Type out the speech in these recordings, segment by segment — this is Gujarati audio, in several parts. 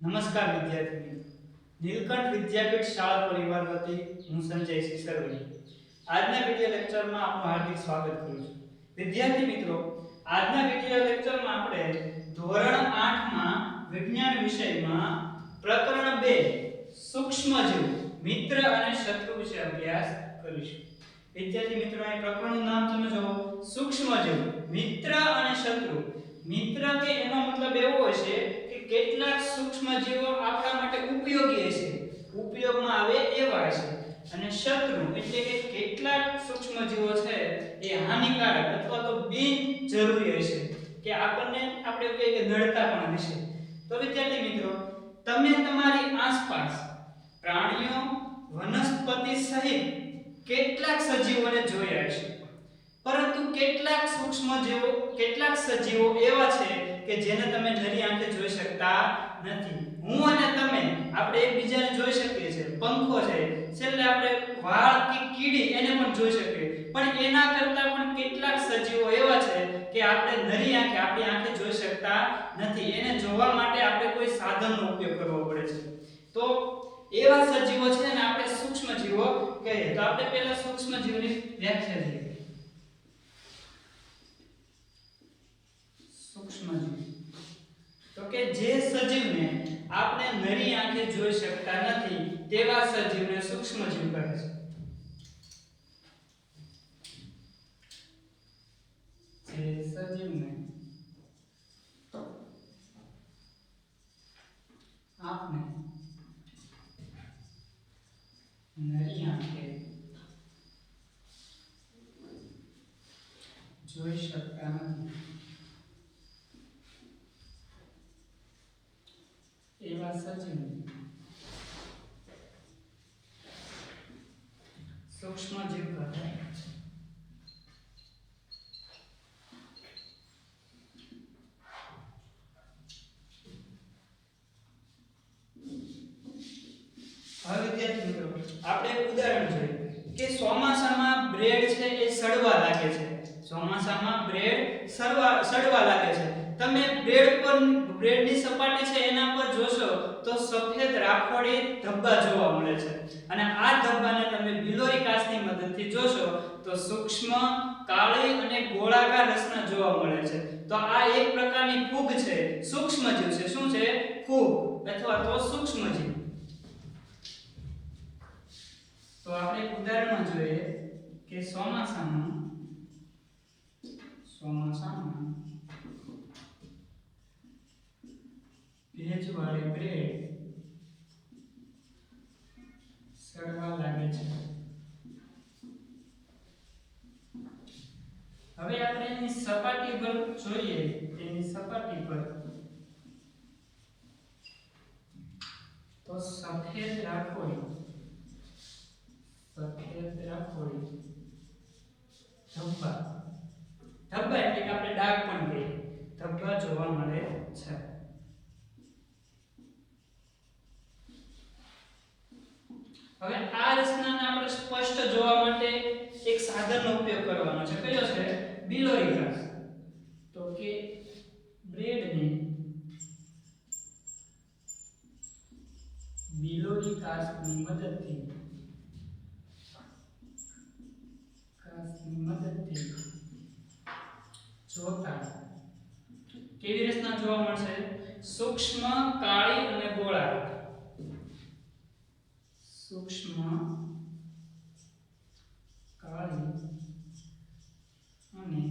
નમસ્કાર વિદ્યાર્થી મિત્રો, નીલકંઠ વિદ્યાપીઠ શાળા પરિવાર વતી હું સંજય સિસરવણી આજના વિડિયો લેક્ચરમાં આપનું હાર્દિક સ્વાગત કરું છું. વિદ્યાર્થી મિત્રો, આજના વિડિયો લેક્ચરમાં આપણે ધોરણ 8 માં વિજ્ઞાન વિષયમાં પ્રકરણ 2 સૂક્ષ્મજીવ મિત્ર અને શત્રુ વિશે અભ્યાસ કરીશું. વિદ્યાર્થી મિત્રો, આ પ્રકરણનું નામ તમે જુઓ, સૂક્ષ્મજીવ મિત્ર અને શત્રુ. મિત્ર કે એનો મતલબ એવો હોય છે કે કેટલાક સૂક્ષ્મજીવો આપણા માટે ઉપયોગી છે, ઉપયોગમાં આવે એવા છે, અને શત્રુ એટલે કે કેટલાક સૂક્ષ્મજીવો છે એ હાનિકારક અથવા તો બિનજરૂરી છે કે આપણે કહીએ કે નડતા પણ હશે. તો વિદ્યાર્થી મિત્રો, તમે તમારી આસપાસ પ્રાણીઓ, વનસ્પતિ સહિત કેટલાક સજીવોને જોયા છે, પરંતુ કેટલાક સજીવો એવા છે કે જેને તમે નરી આંખે જોઈ શકતા નથી. હું અને તમે આપણે એકબીજાને જોઈ શકીએ છીએ, પંખો છે, છેલ્લે આપણે વાળ કે કીડી એને પણ જોઈ શકીએ, પણ એના કરતા પણ કેટલાક સજીવો એવા છે કે આપણે નરી આંખે આપણી આંખે જોઈ શકતા નથી. એને જોવા માટે આપણે કોઈ સાધનનો ઉપયોગ કરવો પડે છે. તો એવા સજીવો છે ને આપણે સૂક્ષ્મજીવો કહીએ. તો આપણે પહેલા સૂક્ષ્મજીવની વ્યાખ્યા જોઈએ. સૂક્ષ્મજીવ તો કે જે સજીવને આપણે નરી આંખે જોઈ શકતા નથી તેવા સજીવને સૂક્ષ્મજીવ કહે છે. જે સજીવને આપણે નરી આંખે જોઈ શકતા નથી એવા સજીવને સૂક્ષ્મજીવ કહે છે. હવે વિદ્યાર્થી મિત્રો, આપણે એક ઉદાહરણ જોઈએ કે ચોમાસામાં બ્રેડ છે એ સડવા લાગે છે. ચોમાસામાં બ્રેડ સડવા લાગે છે. તમે બ્રેડની સપાટી છે એના પર જોશો તો સફેદ રાખોડી ધબ્બા જોવા મળે છે, અને આ ધબ્બાને તમે બિલોરી કાચની મદદથી જોશો તો સૂક્ષ્મ કાળી અને ગોળાકાર રચના જોવા મળે છે. તો આ એક પ્રકારની ફૂગ છે, સૂક્ષ્મજીવ છે. શું છે? ફૂગ અથવા તો સૂક્ષ્મજીવ. તો આપણે એક ઉદાહરણ જોઈએ કે ચોમાસામાં ભેજવાળી બ્રેડ સડવા લાગે છે. હવે આપણે એની સપાટી પર જોઈએ. એની સપાટી પર તો સફેદ રાખોડી ધબ્બા એટલે કે આપણે ડાઘ પણ કહીએ, ધબ્બા જોવા મળે છે. હવે આ રચનાને આપણે સ્પષ્ટ જોવા માટે એક સાધનનો ઉપયોગ કરવાનો છે. કયો છે? બિલોરી કાચ. તો કે બ્રેડને બિલોરી કાચની મદદથી જોતા કેવી રચના જોવા મળશે? સૂક્ષ્મ કાળી અને ગોળાકાર. સૂક્ષ્મ કાળી અને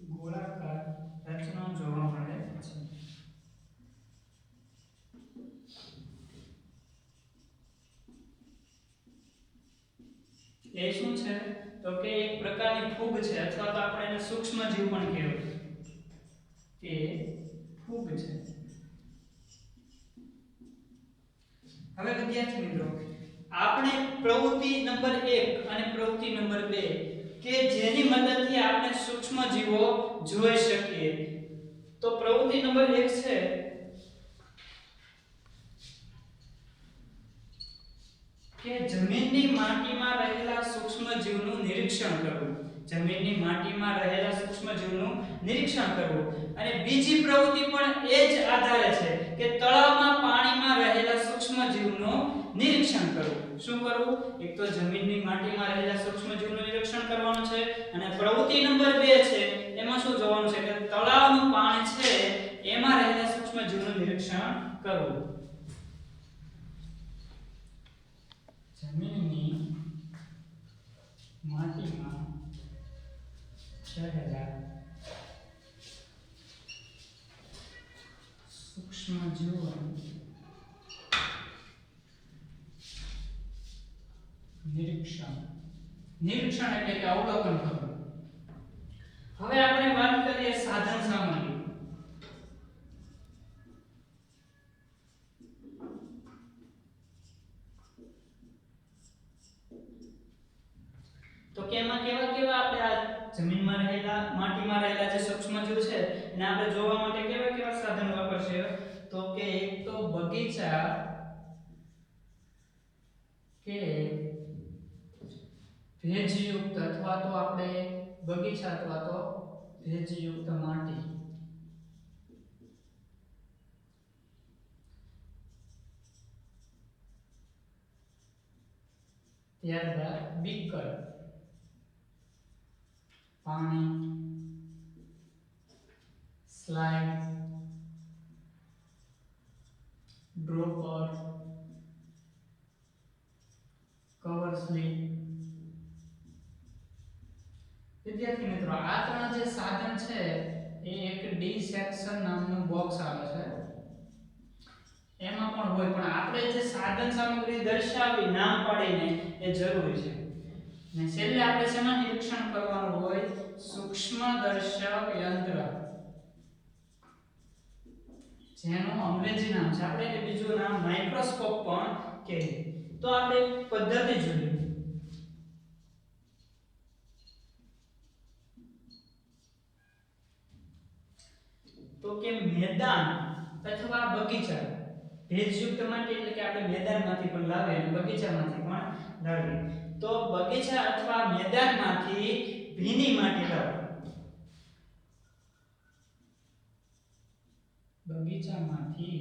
ગોળાકાર રચના જોવા મળે છે. એ શું છે? તો કે એક પ્રકારની ફૂગ છે, અથવા તો આપણે એને સૂક્ષ્મજીવ પણ કહેવાય કે ફૂગ છે. હવે વિદ્યાર્થી મિત્રો, આપણે પ્રવૃત્તિ નંબર 1 અને પ્રવૃત્તિ નંબર 2 કે જેની મદદથી આપણે સૂક્ષ્મજીવો જોઈ શકીએ. તો પ્રવૃત્તિ નંબર 1 છે કે જમીનની માટીમાં રહેલા સૂક્ષ્મજીવનું નિરીક્ષણ કરવું. જમીનની માટીમાં રહેલા સૂક્ષ્મજીવનું નિરીક્ષણ કરવું. અને બીજી પ્રવૃત્તિ પણ એ જ આધારે છે કે તળાવમાં પાણીમાં રહેલા સૂક્ષ્મજીવનું નિરીક્ષણ કરવું. શું કરવું? એક તો જમીનની માટીમાં રહેલા સૂક્ષ્મજીવનું નિરીક્ષણ કરવાનું છે અને પ્રવૃત્તિ નંબર 2 છે એમાં શું જોવાનું છે કે તળાવનું પાણી છે એમાં રહેલા સૂક્ષ્મજીવનું નિરીક્ષણ કરવું. જમીનની માટીમાં રહેલા સૂક્ષ્મજીવોનું નિરીક્ષણ એટલે કે અવલોકન કરવું. હવે આપણે વાત કરીએ સાધન સામગ્રી. તો કે એમાં કેવા કેવા આપણે આ જમીનમાં રહેલા માટીમાં રહેલા જે સૂક્ષ્મજીવ છે એને આપણે જોવા માટે કેવા કેવા સાધન વાપરશે? તો કે એક તો બગીચા કે ભેજયુક્ત અથવા તો આપણે બગીચા અથવા તો ભેજયુક્ત માટી. ત્યારબાદ બીકર પાણી, સ્લાઇડ, ડ્રોપર, કવર સ્લીપ. વિદ્યાર્થી મિત્રો આ ત્રણ જે સાધન છે એ એક ડી સેક્શન નામનું બોક્સ આવે છે એમાં પણ હોય, પણ આપણે જે સાધન સામગ્રી દર્શાવી નામ પાડીને એ જરૂરી છે. અને છેલ્લે આપણે શેમાં નિરીક્ષણ કરવાનું હોય? સૂક્ષ્મદર્શક યંત્ર, જેનું અંગ્રેજી નામ છે આપણે કે બીજું નામ માઇક્રોસ્કોપ પણ કહે. તો આપણે પદ્ધતિ જોઈએ. તો કે મેદાન અથવા બગીચા ભેજયુક્ત માટી એટલે કે આપણે મેદાનમાંથી પણ લાવીએ અને બગીચામાંથી પણ લાવીએ. તો બગીચા અથવા મેદાનમાંથી ભીની માટી લાવો. બગીચામાંથી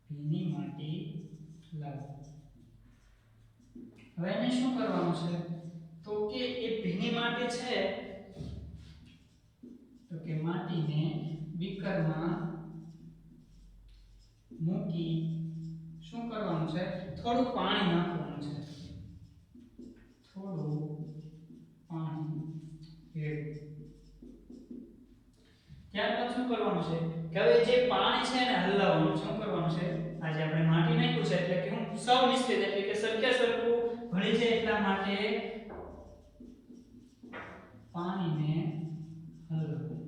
ભીની માટી લાવો. હવે એને શું કરવાનું છે? તો કે એ ભીની માટી છે તો કે માટીને બીકરમાં મૂકી શું કરવાનું છે? થોડું પાણી નાખવાનું છે. થોડું પાણી રેડવું. ત્યારબાદ શું કરવાનું છે કે હવે જે પાણી છે એને હલાવવાનું. શું કરવાનું છે? આજે આપણે માટી નાખ્યું છે એટલે કે હું સૌનિશ્ચિત એટલે કે સરખે સરખું ભળી જાય એટલા માટે પાણીને હલાવવું.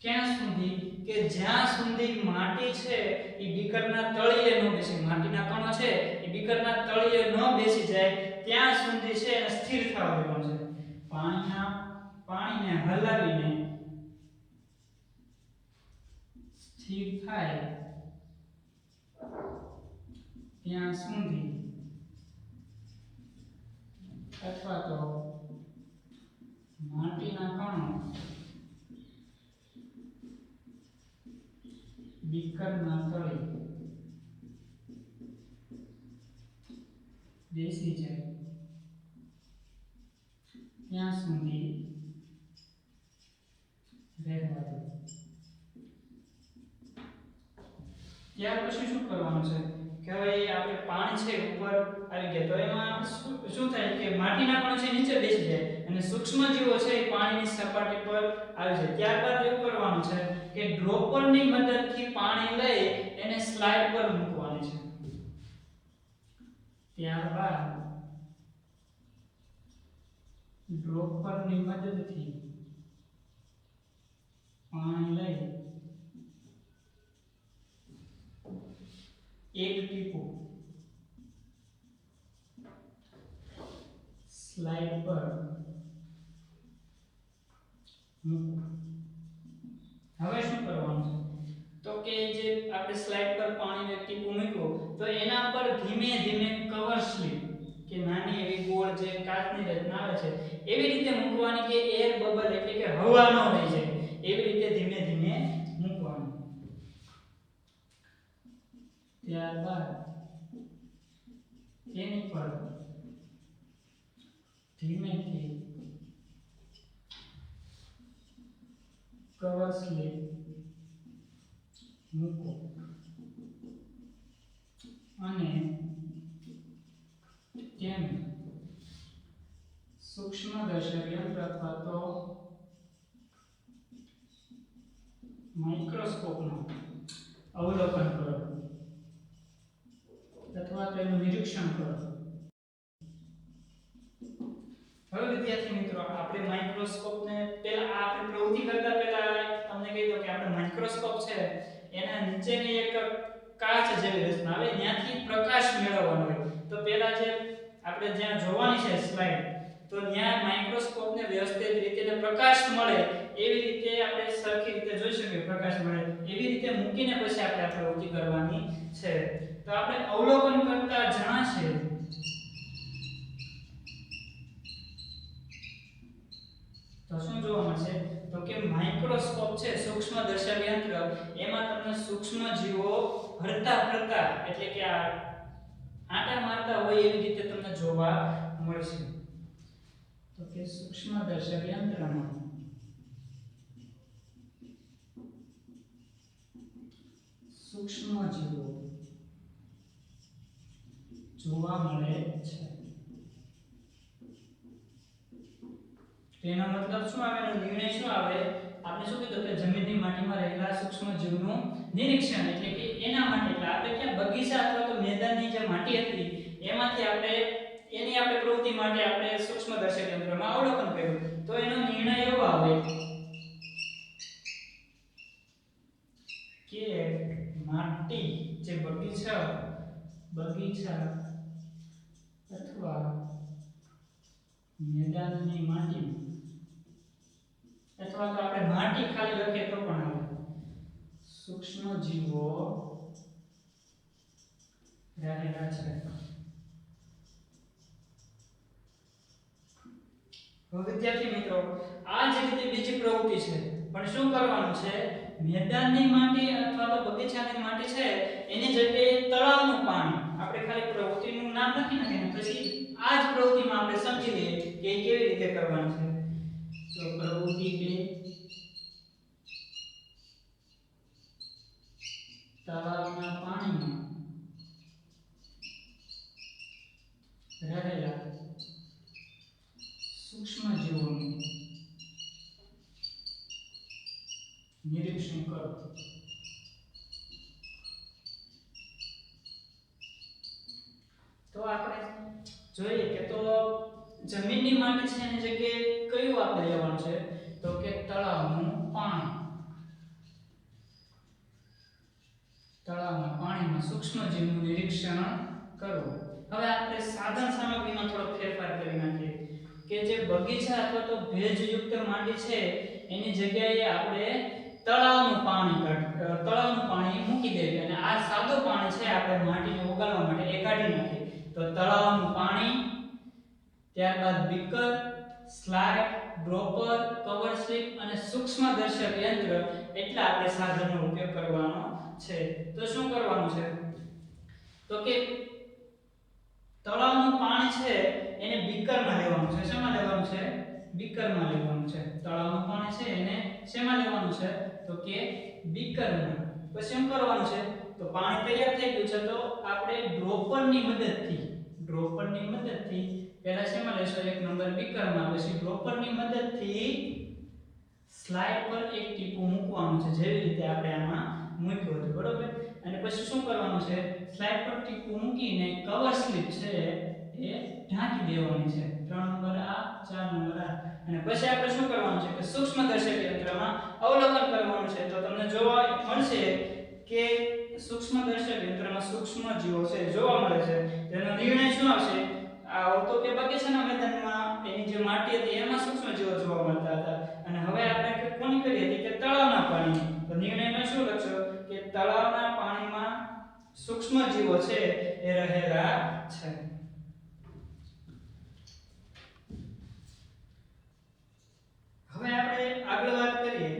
ક્યાં સુધી? કે જ્યાં સુધી માટી છે એ બીકરના તળિયે ન બેસે, માટીના કણો છે એ બીકરના તળિયે ન બેસી જાય ત્યાં સુધી છે એને સ્થિર થવા દેવાનું છે. પાણીને હલાવીને સ્થિર થાય ત્યાં સુધી અથવા તો માટીના કણો બીકરના તળિયે બેસી જાય ત્યાં સુધી રહેવા દો. ત્યાર પછી શું કરવાનું છે કે હવે આપણે પાણી છે ઉપર આવી ગયા તો એમાં શું થાય કે માટીના કણો છે નીચે બેસી જાય અને સૂક્ષ્મજીવો છે એ પાણીની સપાટી પર આવી જાય. ત્યારબાદ એવું કરવાનું છે કે ડ્રોપરની મદદથી પાણી લઈ એને સ્લાઇડ પર મૂકવાની છે. ત્યારબાદ ડ્રોપરની મદદથી પાણી લઈ એક ટીપું સ્લાઇડ પર મૂકો. હવે શું કરવાનું છે તો કે જે આપણે સ્લાઇડ પર પાણીનું એક ટીપું મૂક્યું તો એના પર ધીમે ધીમે કવર સ્લિપ કે નાની એવી ગોળ જે કાચની રચના આવે છે એવી રીતે મૂકવાની કે એર બબલ એટલે કે હવા ન રહી જાય એવી રીતે ધીમે ધીમે મૂકવાનું. ત્યારબાદ એની પર ધીમેથી કવર સ્લિપ મૂકો અને તેને સૂક્ષ્મદર્શક યંત્ર અથવા તો માઇક્રોસ્કોપનું અવલોકન કરો અથવા તો એનું નિરીક્ષણ કરો. હવે વિદ્યાર્થી મિત્રો આપણે માઇક્રોસ્કોપને પહેલા આપણે પ્રવૃત્તિ કરતા પહેલા તમને કહી દઉં કે આપણે માઇક્રોસ્કોપ છે એના નીચેની એક કાચ જેવી રચના આવે ત્યાંથી પ્રકાશ મેળવવાનો હોય તો પહેલા જે આપણે જ્યાં જોવાની છે સ્લાઇડ તો ત્યાં માઇક્રોસ્કોપને વ્યવસ્થિત રીતે પ્રકાશ મળે એવી રીતે આપણે સરખી રીતે જોઈ શકીએ પ્રકાશ મળે એવી રીતે મૂકીને પછી આપણે આ પ્રવૃત્તિ કરવાની છે. તો આપણે અવલોકન કરતા જણાશે તો શું જોવા મળશે તો કે માઇક્રોસ્કોપ છે સૂક્ષ્મદર્શક યંત્ર એમાં તમને સૂક્ષ્મ જીવો હરતા ફરતા એટલે કે આ આંટા મારતા હોય એવી રીતે તમને જોવા મળશે. તો કે સૂક્ષ્મદર્શક યંત્રમાં સૂક્ષ્મ જીવો જોવા મળે છે. તેનો મતલબ શું આવે એનો નિર્ણય શું આવે આપણે શું કીધું કે જમીનની માટીમાં રહેલા સૂક્ષ્મ જીવનું નિરીક્ષણ એટલે કે એના માટે એટલે આપણે ક્યાં બગીચા અથવા તો મેદાનની જે માટી હતી એમાંથી આપણે એની આપણે પ્રવૃત્તિ માટે આપણે સૂક્ષ્મદર્શક યંત્રમાં અવલોકન કર્યું તો એનો નિર્ણય એવો આવે કે માટી જે બગીચા અથવા મેદાનની માટી અથવા તો આપણે માટી ખાલી લખીએ તો પણ આવે સૂક્ષ્મ જીવો રહેલા છે. હવે વિદ્યાર્થી મિત્રો આ જ રીતે બીજી પ્રવૃત્તિ છે પણ શું કરવાનું છે મેદાનની માટી અથવા તો બગીચાની માટી છે એની જગ્યાએ તળાવનું પાણી આપણે ખાલી પ્રવૃત્તિનું નામ લખી નાખીને પછી આ જ પ્રવૃત્તિમાં આપણે સમજી લઈએ કે એ કેવી રીતે કરવાનું છે. તો પ્રવૃત્તિ 2 તળાવના પાણીમાં રહેલા સૂક્ષ્મ જીવોનું નિરીક્ષણ કરો. તો આપણે જોઈએ કે તો જમીનની માટી છે એની જગ્યાએ કયું આપણે લેવાનું છે તો કે તળાવનું પાણી. તળાવના પાણીમાં સૂક્ષ્મ જીવનું નિરીક્ષણ કરવું. હવે આપણે સાધન સામગ્રીમાં થોડો ફેરફાર કરી નાખીએ કે જે બગીચા અથવા તો ભેજયુક્ત માટી છે એની જગ્યાએ આપણે તળાવનું પાણી મૂકી દેવી અને આ સાદું પાણી છે આપણે માટીને ઓગાળવા માટે એ કાઢી નાખીએ. તો તળાવનું પાણી, ત્યારબાદ beaker, slide, dropper, cover slip અને સૂક્ષ્મદર્શક યંત્ર એટલા આપણે સાધનનો ઉપયોગ કરવાનો છે. તો શું કરવાનું છે તો કે તળાવનું પાણી છે એને બીકરમાં લેવાનું છે. શેમાં લેવાનું છે બીકરમાં લેવાનું છે. તળાવનું પાણી છે એને શેમાં લેવાનું છે તો કે બીકરમાં. પછી શું કરવાનું છે તો પાણી તૈયાર થઈ ગયું છે તો આપણે ડ્રોપરની મદદથી પહેલા શેમાં લેશું 1 નંબર બીકરમાં પછી ડ્રોપરની મદદથી સ્લાઇડ પર એક ટીપું મૂકવાનું છે જેવી રીતે આપણે આમાં મૂક્યું હતું બરોબર. અને પછી શું કરવાનું છે સ્લાઇડ પર ટીપું મૂકીને કવર સ્લિપ છે એ ઢાંકી દેવાની છે. 3 નંબર આ 4 નંબર આ. અને પછી આપણે શું કરવાનું છે કે સૂક્ષ્મદર્શક યંત્રમાં અવલોકન કરવાનું છે. તો તમને જોવા મળશે કે સૂક્ષ્મદર્શક યંત્રમાં સૂક્ષ્મ જીવો છે જોવા મળે છે. તેનો નિર્ણય શું આવશે તો કે બગીચાના મેદાનમાં એની જે માટી હતી એમાં સૂક્ષ્મ જીવો જોવા મળતા હતા અને હવે આપણે કોની કરી હતી કે તળાવના પાણી. તો નિર્ણયમાં શું લખશો કે તળાવના પાણી સૂક્ષ્મ જીવો છે એ રહેલા છે. હવે આપણે આગળ વાત કરીએ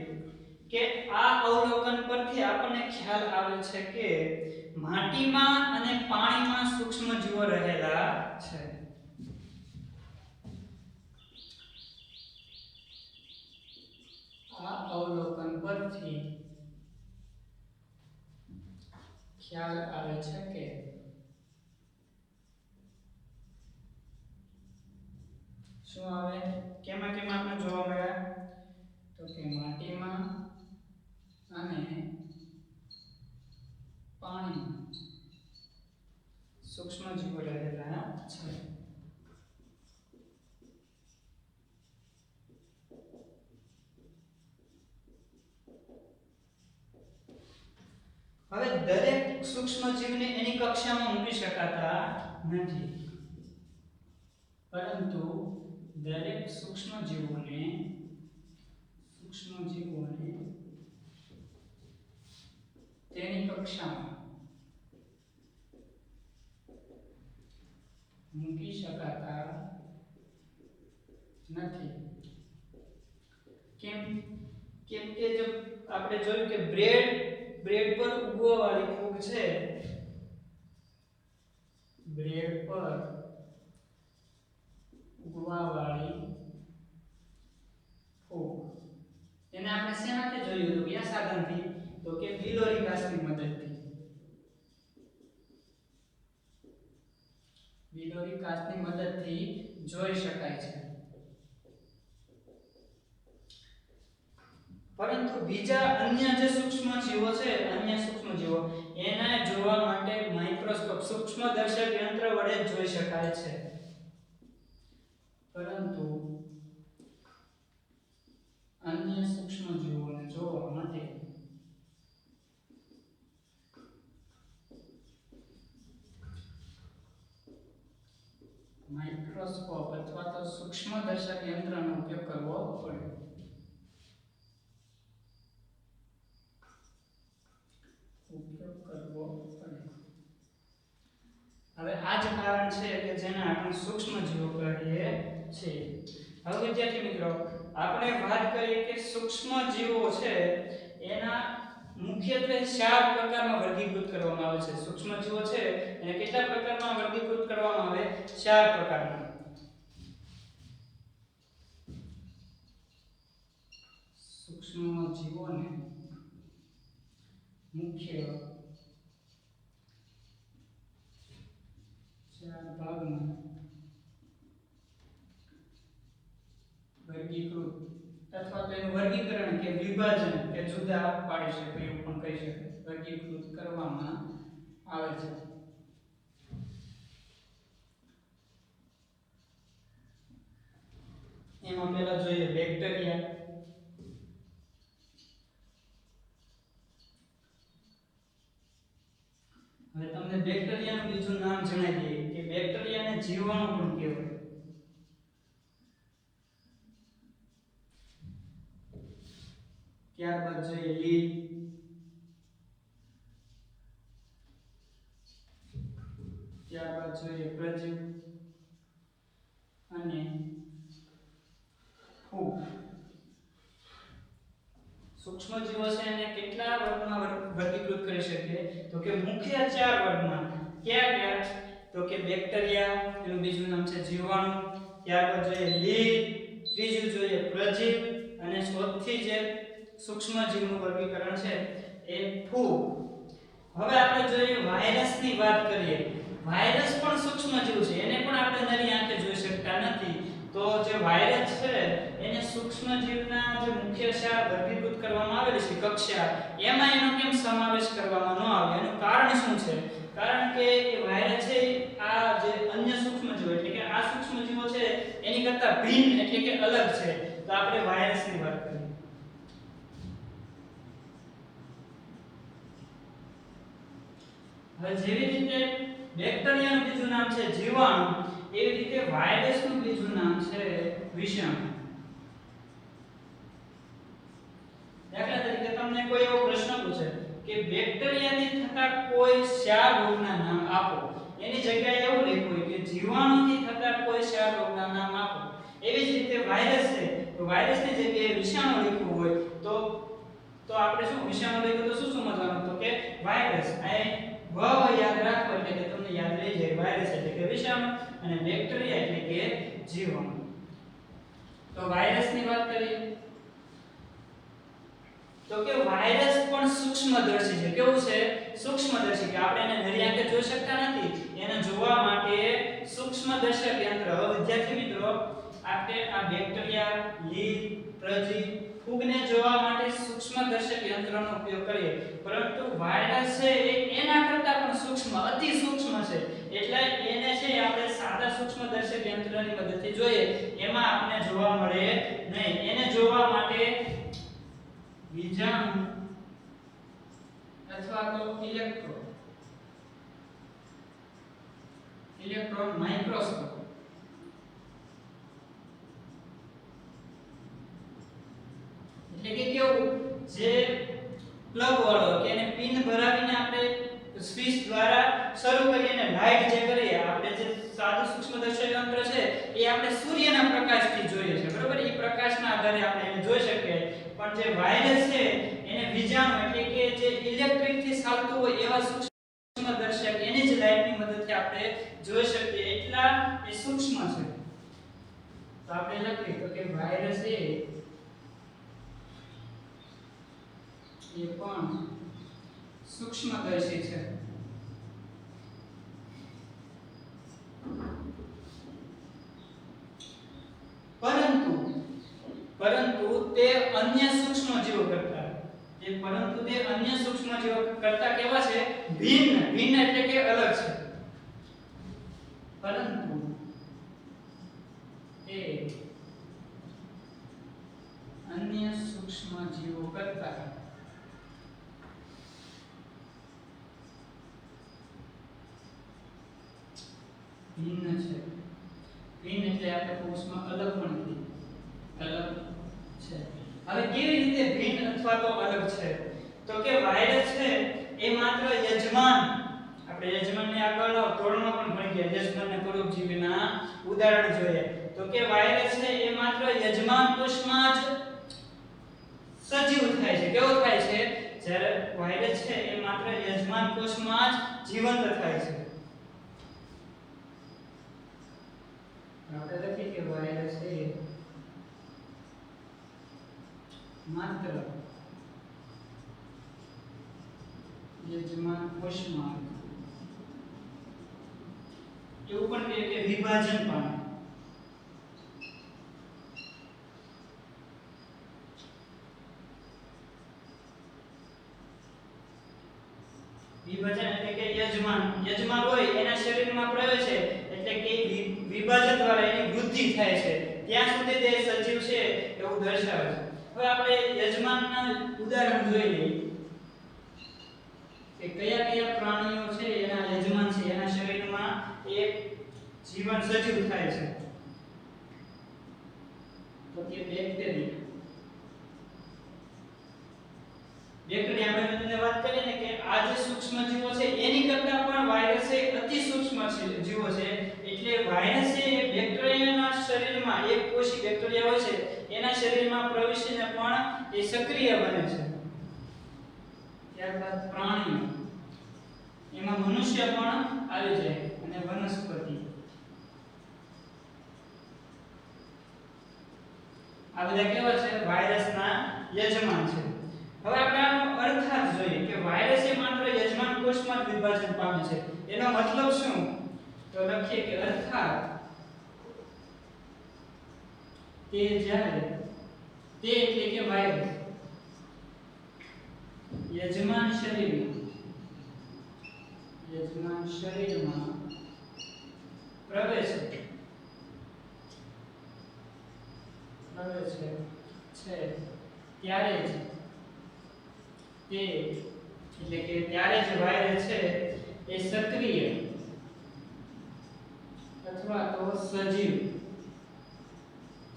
કે આ અવલોકન પરથી આપણને ખ્યાલ આવે છે કે માટીમાં અને પાણીમાં સૂક્ષ્મ જીવો રહેલા છે. આ અવલોકન પરથી ખ્યાલ આવે છે કે શું આવે કેમાં કેમાં આપણે જોવા મળ્યા તો કે માટીમાં અને પાણીમાં સૂક્ષ્મ જીવો રહેલા છે. હવે દરેક સૂક્ષ્મ જીવને એની કક્ષામાં મૂકી શકાતા નથી, પરંતુ દરેક સૂક્ષ્મ જીવોને તેની કક્ષામાં મૂકી શકાતા નથી. કેમ કેમ કે જો આપણે જોયું કે બ્રેડ પર ઉગવા વાળી ફૂગ છે, બ્રેડ પર ઉગવા વાળી ફૂગ એને આપણે શેનાથી જોયું હતું, કયા સાધનથી, તો કે બિલોરી કાચની મદદથી. બિલોરી કાચની મદદથી જોઈ શકાય છે. પરંતુ બીજા અન્ય જે સૂક્ષ્મ જીવો છે, એને જોવા માટે માઇક્રોસ્કોપ સૂક્ષ્મદર્શક યંત્ર વડે જોઈ શકાય છે. પરંતુ અન્ય સૂક્ષ્મ જીવોને જોવા માટે માઇક્રોસ્કોપ અથવા તો સૂક્ષ્મદર્શક યંત્રનો ઉપયોગ કરવો પડે. હવે આ જ કારણ છે કે જેને આપણે સૂક્ષ્મ જીવો કહીએ છીએ. હવે વિદ્યાર્થી મિત્રો, આપણે વાત કરીએ કે સૂક્ષ્મ જીવો છે એના મુખ્યત્વે 4 પ્રકારમાં વર્ગીકૃત કરવામાં આવે છે. સૂક્ષ્મ જીવો છે એને કેટલા પ્રકારમાં વર્ગીકૃત કરવામાં આવે? 4 પ્રકારમાં. સૂક્ષ્મ જીવોને મુખ્ય 4 ભાગમાં વર્ગીકૃત અથવા તો એનું વર્ગીકરણ કે વિભાજન કે જુદા પાડી શકે એવું પણ કહી શકે, વર્ગીકૃત કરવામાં આવે છે. એમાં પહેલા જોઈએ બેક્ટેરિયા. હવે તમને બેક્ટેરિયાનું બીજું નામ જણાવી દઈએ કે બેક્ટેરિયાને જીવાણુ પણ કહેવાય. ત્યારબાદ જોઈએ લીલ, ત્યારબાદ જોઈએ પ્રજીવ અને ફૂગ. સૂક્ષ્મ જીવો છે એને કેટલા વર્ગમાં વર્ગીકૃત કરી શકીએ? તો કે મુખ્ય 4 વર્ગમાં. કયા કયા? તો કે બેક્ટેરિયા, એનું બીજું નામ છે જીવાણુ, ત્યારબાદ જોઈએ લીલ, ત્રીજું જોઈએ પ્રજીવ અને ચોથી જે સૂક્ષ્મ જીવનું વર્ગીકરણ છે એ ફૂગ. હવે આપણે જોઈએ વાયરસની વાત કરીએ. વાયરસ પણ સૂક્ષ્મ જીવ છે, એને પણ આપણે નરી આંખે જોઈ શકતા નથી. તો જે વાયરસ છે એને સૂક્ષ્મ જીવના જે મુખ્ય 4 વર્ગીકૃત કરવામાં આવેલી છે કક્ષા, એમાં એનો કેમ સમાવેશ કરવામાં ન આવે? એનું કારણ શું છે? કારણ કે એ વાયરસ છે આ જે અન્ય સૂક્ષ્મ જીવો એટલે કે આ સૂક્ષ્મ જીવો છે એની કરતા ભિન્ન એટલે કે અલગ છે. તો આપણે વાયરસની વાત કરીએ. હવે જેવી રીતે બેક્ટેરિયાનું બીજું નામ છે જીવાણુ, એવી રીતે વાયરસનું બીજું નામ છે વિષાણુ. દાખલા તરીકે તમને કોઈ એવો પ્રશ્ન પૂછે કે બેક્ટેરિયાથી થતા કોઈ 4 રોગના નામ આપો. એની જગ્યાએ એવું લખ્યું હોય કે જીવાણુથી થતા કોઈ 4 રોગના નામ આપો. એવી જ રીતે વાયરસ છે તો વાયરસની જગ્યાએ વિષાણુ લખ્યું હોય તો આપણે શું વિષાણુ લખ્યું તો શું સમજવાનું તો કે વાયરસ. આ વ યાદ રાખો એટલે કે તમને યાદ રહી જાય વાયરસ એટલે કે વિષાણુ અને બેક્ટેરિયા એટલે કે જીવાણુ. તો વાયરસની વાત કરીએ તો કે વાયરસ પણ સૂક્ષ્મદર્શી છે. કેવું છે? સૂક્ષ્મદર્શી. કે આપણે એને નરી આંખે જોઈ શકતા નથી. એને જોવા માટે સૂક્ષ્મદર્શક યંત્ર. હવે વિદ્યાર્થી મિત્રો આપણે આ બેક્ટેરિયા, લીલ, પ્રજીવ, ફૂગને જોવા માટે સૂક્ષ્મદર્શક યંત્રનો ઉપયોગ કરીએ, પરંતુ વાયરસ છે એ એના કરતાં પણ સૂક્ષ્મ, અતિ સૂક્ષ્મ છે. એટલે એને છે આપણે સાદા સૂક્ષ્મદર્શક યંત્રની મદદથી જોઈએ એમાં આપણને જોવા મળે નહીં. એને જોવા માટે વિજાણુ અથવા તો ઇલેક્ટ્રોન માઇક્રોસ્કોપ એટલે કે કેવું જે પ્લગ વાળો કે એને પિન ભરાવીને આપણે સ્વિચ દ્વારા શરૂ કરીને લાઈટ જે કરીએ આપણે જે સાદું સૂક્ષ્મદર્શક યંત્ર છે એ આપણે સૂર્યના પ્રકાશથી જોઈએ છે, બરોબર? એ પ્રકાશના આધારે આપણે એને જોઈ શકીએ. પણ જે વાયરસ છે એને વિજાણુ એટલે કે જે ઇલેક્ટ્રિક થી ચાલતું હોય એવા સૂક્ષ્મદર્શક એની જ લાઈટની મદદથી આપણે જોઈ શકીએ. એટલા એ સૂક્ષ્મ છે. તો આપણે લખીએ તો કે વાયરસ એ પણ સૂક્ષ્મદર્શી છે. પરંતુ તે અન્ય સૂક્ષ્મજીવો કરતા કેવા છે? ભિન્ન એટલે કે અલગ છે. પરંતુ એ અન્ય સૂક્ષ્મજીવો કરતા ભિન્ન છે. ભિન્ન એટલે આપણે કોર્સમાં અલગ પણ કીધું. અલગ છે. હવે કેવી રીતે ભિન્ન અથવા તો અલગ છે? તો કે વાયરસ છે એ માત્ર યજમાન, આપણે યજમાનની આગળ તોરણમાં પણ ભણી ગયા, યજમાન અને પરોપજીવીના ઉદાહરણ જોઈએ. તો કે વાયરસ છે એ માત્ર યજમાન કોષમાં જ સજીવ થાય છે. કેવો થાય છે? જ્યારે વાયરસ છે એ માત્ર યજમાન કોષમાં જ જીવંત થાય છે. આપણે લખીએ કે વાયરસ એ માત્ર યજમાન કોષમાં, એવું પણ કહે કે વિભાજન પામે. વિભાજન એટલે કે યજમાન હોય એના શરીરમાં પ્રવેશે એટલે કે વિભાજન દ્વારા એની વૃદ્ધિ થાય છે. ત્યાં સુધી તે સજીવ છે એવું દર્શાવે છે. હવે આપણે યજમાનના ઉદાહરણ જોઈ લઈએ કે કયા કયા પ્રાણીઓ છે એના યજમાન છે, એના શરીરમાં એક જીવન સજીવ થાય છે. તો કે બેક્ટેરિયા આપણે તમને વાત કરી ને કે આ જે સૂક્ષ્મજીવો છે એની કરતાં પણ વાયરસ એ અતિ સૂક્ષ્મ જીવો છે. એટલે વાયરસ એ બેક્ટેરિયાના શરીરમાં, એક કોષી બેક્ટેરિયા હોય છે એના શરીરમાં પ્રવેશીને પણ એ સક્રિય બને છે. ત્યારબાદ પ્રાણીઓ, એમાં મનુષ્ય પણ આવી જાય અને વનસ્પતિ. આ બધા કેવા છે? વાયરસના યજમાન છે. હવે આપણે આનો અર્થાત જોઈએ કે વાયરસ એ માત્ર યજમાન કોષમાં જ વિભાજન પામે છે. એનો મતલબ શું? તો લખીએ કે અર્થાત તે જ્યારે તે એટલે કે વાયરસ યજમાન શરીરમાં પ્રવેશે છે, ત્યારે જ તે એટલે કે ત્યારે જ વાયરસ છે એ સક્રિય અથવા તો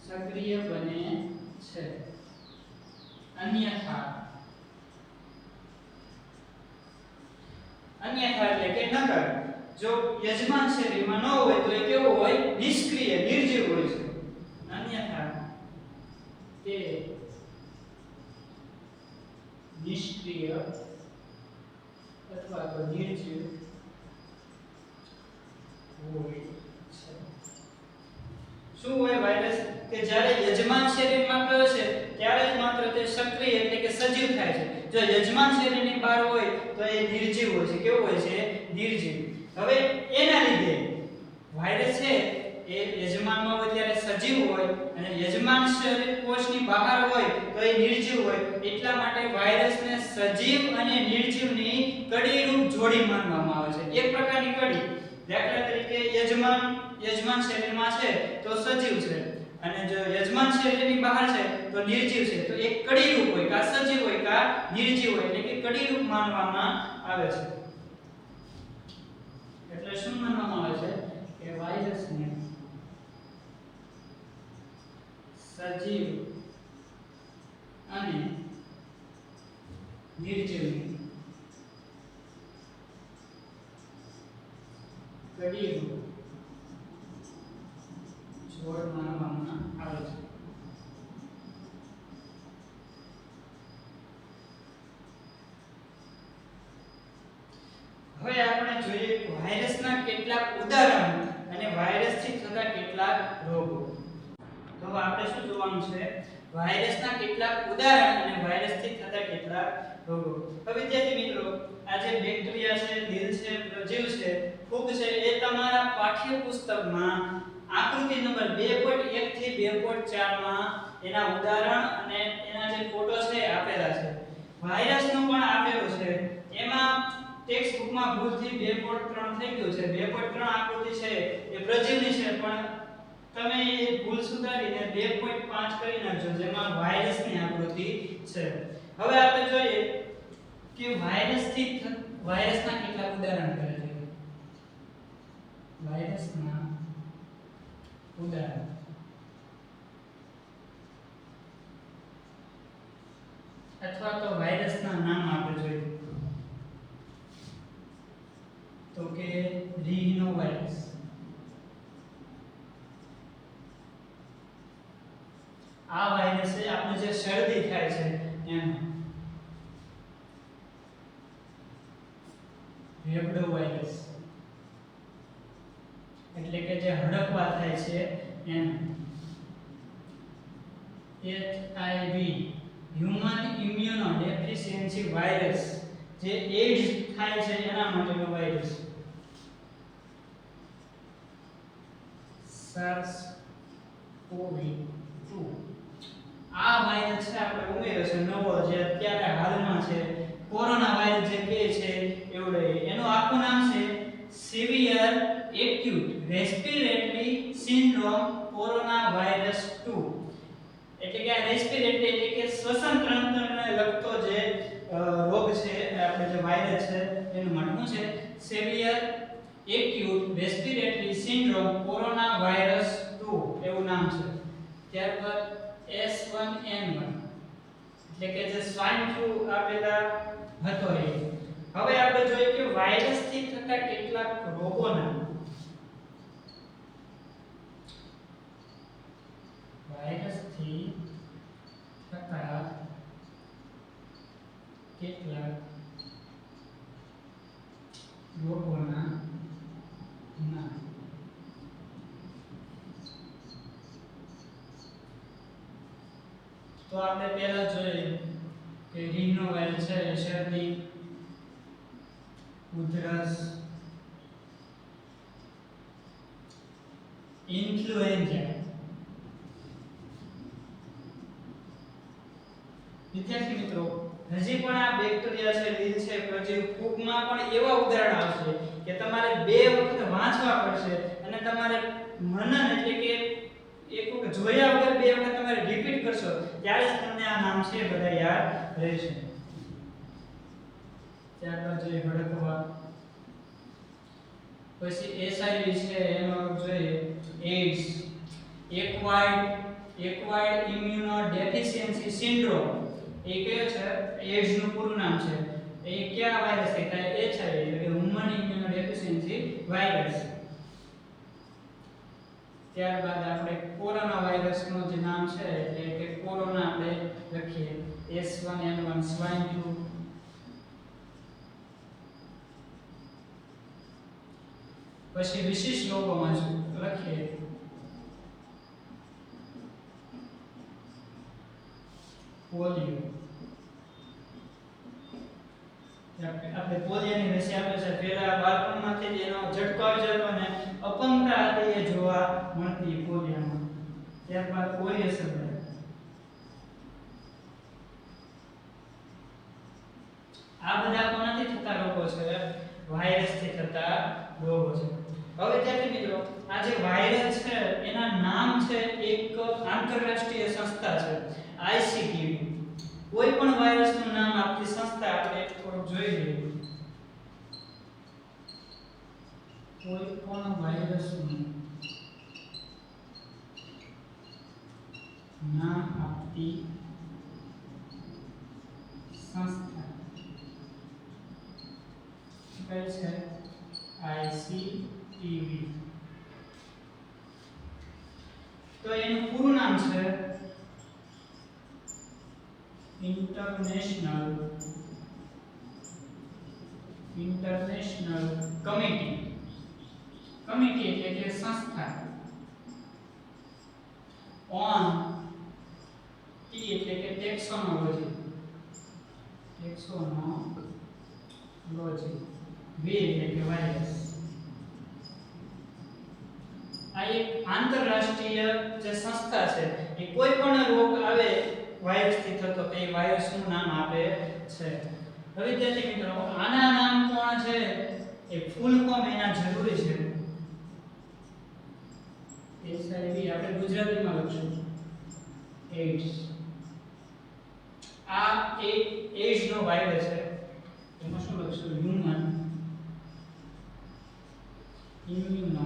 સક્રિય બને છે. અન્યથા અન્યથા એટલે કે નકાર. જો યજમાન શરીરમાં ન હોય તો એ કેવો હોય? નિષ્ક્રિય, નિર્જીવ હોય છે. અન્યથા તે નિષ્ક્રિય અથવા તો નિર્જીવ હોય છે. શું હોય વાયરસ? કે જ્યારે યજમાન શરીરમાં પ્રવેશે ત્યારે જ માત્ર તે સક્રિય એટલે કે સજીવ થાય છે. જો યજમાન શરીરની બહાર હોય તો એ નિર્જીવ હોય છે. કેવું હોય છે? નિર્જીવ. હવે એના લીધે વાયરસ છે એ યજમાનમાં હોય ત્યારે સજીવ હોય અને યજમાન શરીર કોષની બહાર હોય તો એ નિર્જીવ હોય. એટલા માટે વાયરસને સજીવ અને નિર્જીવની કડીરૂપ જોડી માનવામાં આવે છે. એક પ્રકારની કડી. દાખલા તરીકે યજમાન શરીરમાં છે તો સજીવ છે અને જો યજમાન શરીરની બહાર છે તો નિર્જીવ છે. તો એક કડીરૂપ હોય, કા સજીવ હોય કા નિર્જીવ હોય, એટલે કે કડીરૂપ માનવામાં આવે છે. એટલે શું માનવામાં આવે છે? કે વાયરસને સજીવ અને નિર્જીવની કડીરૂપ જોડ માનવામાં આવે છે. હવે આપણે જોઈએ વાયરસના કેટલાક ઉદાહરણો અને વાયરસથી થતા કેટલાક રોગો. તો આપણે શું જોવાનું છે? વાયરસના કેટલાક ઉદાહરણ અને વાયરસથી થતા કેટલાક રોગો. હવે વિદ્યાર્થી મિત્રો, આ જે બેક્ટેરિયા છે, લીલ છે, પ્રજીવ છે, ફૂગ છે, એ તમારા પાઠ્યપુસ્તકમાં આકૃતિ નંબર 2.1 થી 2.4 માં એના ઉદાહરણ અને એના જે ફોટો છે આપેલા છે. વાયરસનો પણ આપેલો છે. એમાં ટેક્સ્ટ બુકમાં ભૂલથી 2.3 થઈ ગયું છે. 2.3 આકૃતિ છે એ પ્રજીવની છે, પણ તમે એ ભૂલ સુધારીને 2.5 કરી નાખજો, જેમાં વાયરસની આકૃતિ છે. હવે આપણે જોઈએ કે વાયરસના કેટલા ઉદાહરણ કરે છે. વાયરસના ઉદાહરણ અથવા તો વાયરસના નામ આપણે જોઈએ તો કે રિહિનોવાયરસ, આ વાયરસ છે આપણે જે શરદી થાય છે એમ. રેબડો વાયરસ એટલે કે જે હડકવા થાય છે એમ. HIV human immunodeficiency virus, જે એઇડ્સ થાય છે એના માટેનો વાયરસ. SARS-CoV-2 આ વાયરસ છે આપણે ઉમેર્યો છે નવો, જે અત્યારે હાલમાં છે કોરોના વાયરસ જે કહે છે એવડે. એનું આખું નામ છે severe acute respiratory syndrome corona virus 2. એટલે કે આ રેસ્પિરેટરી એટલે કે શ્વસન તંત્રને લગતો જે રોગ છે, આપણે જે વાયરસ છે એનું નામ છે severe acute respiratory syndrome corona virus 2 એવું નામ છે. ત્યારબાદ S1N1 એટલે કે જે સ્વાઇન ફ્લૂ આપેલા હતો એ. હવે આપણે જોઈએ કે વાયરસ થી થતા કેટલાક રોગોના. વાયરસ થી થતા કેટલાક રોગોના નામ. તો આપણે પહેલા જોઈએ કે રિહિનોવાયરસ છે શરદી, ઉધરસ, ઇન્ફ્લુએન્ઝા. વિદ્યાર્થી મિત્રો, હજી પણ આ બેક્ટેરિયા છે, લીલ છે, પ્રજીવ, ફૂગમાં પણ એવા ઉદાહરણ આવશે કે તમારે 2 વખત વાંચવા પડશે અને તમારે મનન એટલે કે એક વખત જોયા વગર 2 વખત તમારે રિપીટ કરશો ત્યારે જ તમને આ નામ છે બધા યાદ રહેશે. ત્યારબાદ જોઈએ હડકવા, પછી HIV છે એનો જોઈએ AIDS, acquired immunodeficiency syndrome. એ કયો છે? એઇડ્સ નું પૂરું નામ છે એ કયા વાયરસ થી થાય? HIV એટલે કે હ્યુમન ઇમ્યુનો ડેફિશિયન્સી વાયરસ. ત્યારબાદ આપણે કોરોના વાયરસનું જે નામ છે એટલે કે કોરોના આપણે લખીએ H1N1 સ્વાઇન ફ્લૂ. પછી વિશિષ્ટ રોગોમાં લખીએ પોલિયો. આપણે પોલિયોની રસી આપે છે. પહેલા બાળપણમાંથી જ એનો ઝટકો આવી જતો અને અપંગતા હતી એ જોવા મળતી પોલિયોમાં. ત્યારબાદ પોલિયો શબ્દ. આ બધા કોનાથી થતા રોગો છે? વાયરસથી થતા રોગો છે. હવે ત્યારથી મિત્રો આ જે વાયરસ છે એના નામ છે એક આંતરરાષ્ટ્રીય સંસ્થા છે ICTV. કોઈ પણ વાયરસનું નામ આપતી સંસ્થા આપણે થોડુંક જોઈ લઈએ. કોઈ પણ વાયરસનું નામ આપતી સંસ્થા કઈ છે? ICTV. તો એનું પૂરું નામ છે ઇન્ટરનેશનલ કમિટી એટલે કે સંસ્થા ઓન ટી એટલે કે ટેક્સોનોલોજી વી એટલે કે વાયરસ. આ એક આંતરરાષ્ટ્રીય જે સંસ્થા છે એ કોઈ પણ રોગ આવે વાયરસથી થતો તે વાયરસનું નામ આપે છે. હવે વિદ્યાર્થી મિત્રો આના નામ કોણ છે એ ફૂલ ફોર્મ એના જરૂરી છે. HIV આપણે ગુજરાતીમાં લખશું AIDS. આ AIDS નો વાયરસ છે. એમાં શું લખશું? Human immuno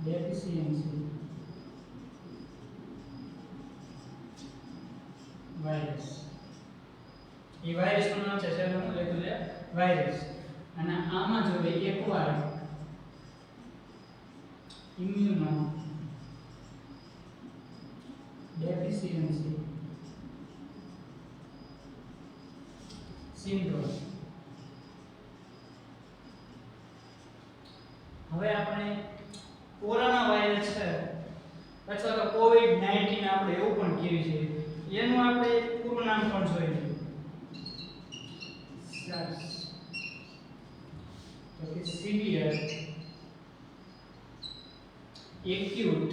deficiency virus. એ વાયરસનું નામ છે શેનું લખ્યું છે? વાયરસ. અને આમાં જો એકવાર ઇમ્યુનો ડેફિશિયન્સી સિન્ડ્રોમ. હવે આપણે કોરોના વાયરસ છે અથવા તો COVID-19 આપણે એવું પણ કહીએ છીએ. એનું આપણે પૂરું નામ પણ જોઈ લઈએ. SARS તો કે severe acute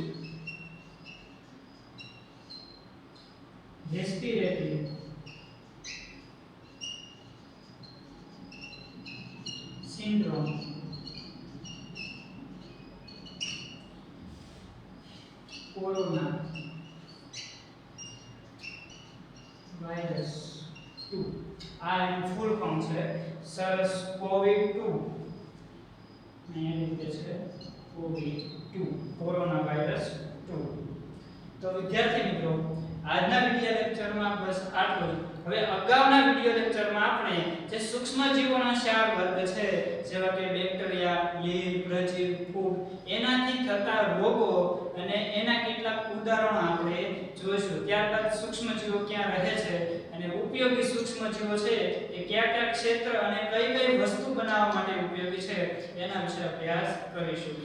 respiratory syndrome. Corona virus 2. આ એનું ફૂલ ફોર્મ છે SARS-CoV-2. અહીંયા રીતે છે COVID-2 કોરોના વાયરસ 2. તો વિદ્યાર્થી મિત્રો આજના વિડિયો લેક્ચરમાં બસ આટલું જ. હવે અગાઉના વિડિયો લેક્ચરમાં આપણે જે સૂક્ષ્મજીવોના 4 વર્ગ છે જેવા કે બેક્ટેરિયા, લીલ, પ્રજીવ, ફૂગ એનાથી થતા રોગો અને એના કેટલાક ઉદાહરણો આપણે જોઈશું. ત્યારબાદ સૂક્ષ્મજીવો ક્યાં રહે છે અને ઉપયોગી સૂક્ષ્મજીવો છે એ કયા કયા ક્ષેત્ર અને કઈ કઈ વસ્તુ બનાવવા માટે ઉપયોગી છે એના વિશે અભ્યાસ કરીશું.